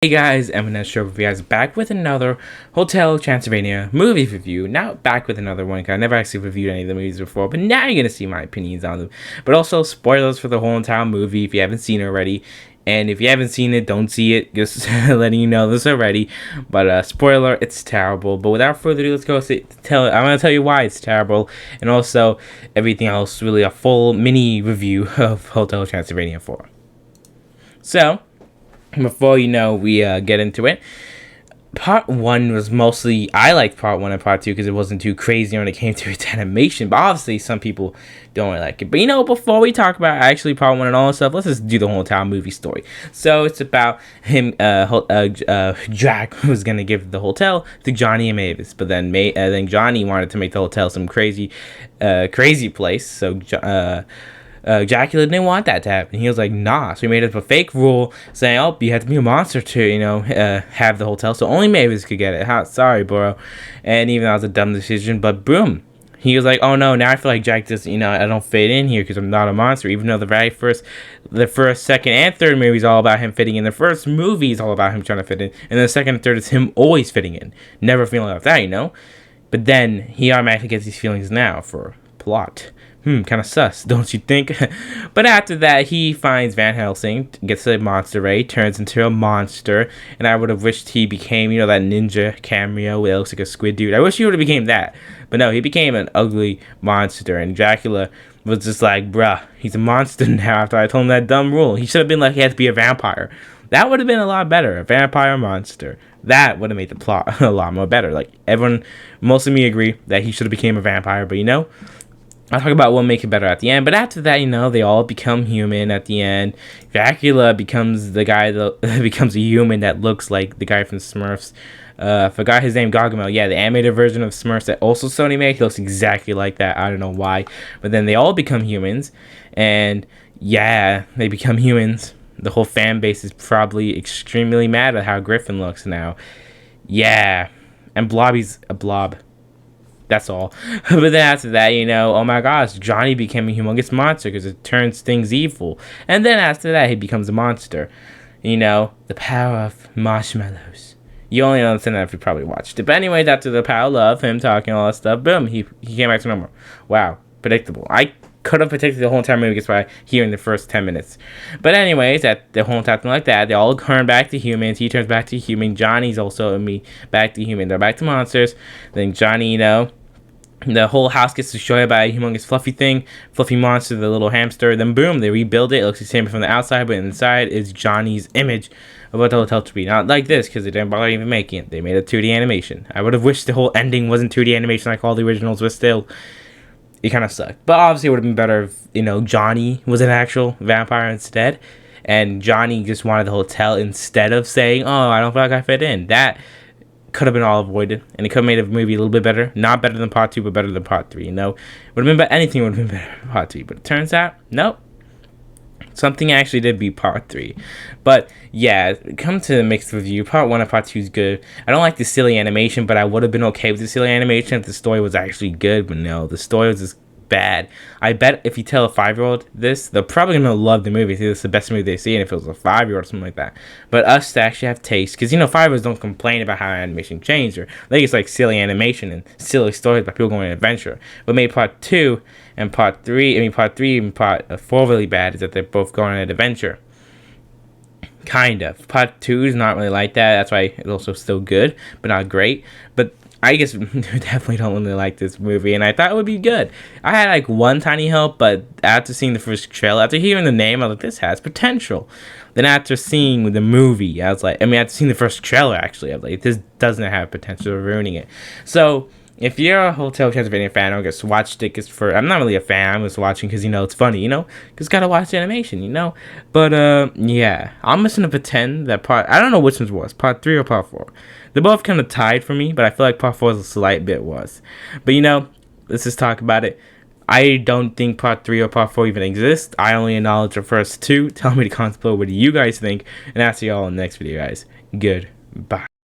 Hey guys, Eminem Show with you guys back with another Hotel Transylvania movie review. Now back with another one, because I never actually reviewed any of the movies before, but now you're going to see my opinions on them. But also spoilers for the whole entire movie if you haven't seen it already. And if you haven't seen it, don't see it. Just letting you know this already. But spoiler, it's terrible. But without further ado, let's go I'm going to tell you why it's terrible. And also everything else, really a full mini review of Hotel Transylvania 4. So before we get into it, part 1 was mostly, I liked part 1 and part 2 because it wasn't too crazy when it came to its animation, but obviously some people don't really like it. But before we talk about actually part 1 and all that stuff, let's just do the whole entire movie story. So it's about him, Jack was gonna give the hotel to Johnny and Mavis, but then Johnny wanted to make the hotel some crazy place, so Dracula didn't want that to happen. He was like, nah. So he made up a fake rule saying, oh, you have to be a monster to, have the hotel. So only Mavis could get it. Sorry, bro. And even that was a dumb decision, but boom. He was like, oh no, now I feel like Jack just, I don't fit in here because I'm not a monster. Even though the first, second, and third movie is all about him fitting in. The first movie is all about him trying to fit in. And the second and third is him always fitting in. Never feeling like that, But then he automatically gets these feelings now for plot. Kind of sus, don't you think? But after that, he finds Van Helsing, gets a monster ray, turns into a monster, and I would have wished he became, that ninja cameo where it looks like a squid dude. I wish he would have became that. But no, he became an ugly monster, and Dracula was just like, bruh, he's a monster now after I told him that dumb rule. He should have been like, he had to be a vampire. That would have been a lot better, a vampire monster. That would have made the plot a lot more better. Like, everyone, most of me agree that he should have became a vampire, but I'll talk about what make it better at the end. But after that, they all become human at the end. Dracula becomes the guy that becomes a human that looks like the guy from Smurfs. I forgot his name, Gargamel. Yeah, the animated version of Smurfs that also Sony made. He looks exactly like that. I don't know why. But then they all become humans. And yeah, they become humans. The whole fan base is probably extremely mad at how Griffin looks now. Yeah. And Blobby's a blob. That's all. But then after that, oh my gosh, Johnny became a humongous monster because it turns things evil. And then after that, he becomes a monster. The power of marshmallows. You only understand that if you probably watched it. But anyways, after the power of love, him talking all that stuff, boom, he came back to normal. Wow, predictable. I could have predicted the whole entire movie just by hearing the first 10 minutes. But anyways, at the whole entire thing like that, they all turn back to humans. He turns back to human. Johnny's also back to human. They're back to monsters. Then Johnny, the whole house gets destroyed by a humongous fluffy monster, the little hamster. Then boom, they rebuild it. It looks the same from the outside, but inside is Johnny's image of what the hotel to be. Not like this, because they didn't bother even making it. They made a 2D animation. I would have wished the whole ending wasn't 2D animation like all the originals, but still, it kind of sucked. But obviously, it would have been better if, Johnny was an actual vampire instead. And Johnny just wanted the hotel instead of saying, oh, I don't feel like I fit in. That could have been all avoided, and it could have made the movie a little bit better. Not better than part 2, but better than part 3, Would have been better. Anything would have been better than part 3, but it turns out, nope. Something actually did beat part 3. But yeah, come to the mixed review. Part 1 and part 2 is good. I don't like the silly animation, but I would have been okay with the silly animation if the story was actually good, but no, the story was just bad. I bet if you tell a 5-year-old this, they're probably gonna love the movie. It's the best movie they've seen if it was a 5-year-old or something like that. But us to actually have taste, because 5-year-olds don't complain about how animation changed, or I think it's like silly animation and silly stories about people going on an adventure. What made part 2 and part 3, part 3 and part 4 really bad is that they're both going on an adventure. Kind of. Part 2 is not really like that. That's why it's also still good, but not great. But I guess definitely don't really like this movie, and I thought it would be good. I had like one tiny hope, but after seeing the first trailer, after hearing the name, I was like, this has potential. Then after seeing the movie, I was like, after seeing the first trailer, actually, I was like, this doesn't have potential of ruining it. So if you're a Hotel Transylvania fan, I guess watch it. I'm not really a fan. I'm just watching because it's funny, because gotta watch the animation, But yeah, I'm just gonna pretend that I don't know which one's worse, part 3 or part 4. They're both kind of tied for me, but I feel like part 4 is a slight bit worse. But let's just talk about it. I don't think part 3 or part 4 even exist. I only acknowledge the first 2. Tell me to comment below what do you guys think, and I'll see y'all in the next video, guys. Goodbye.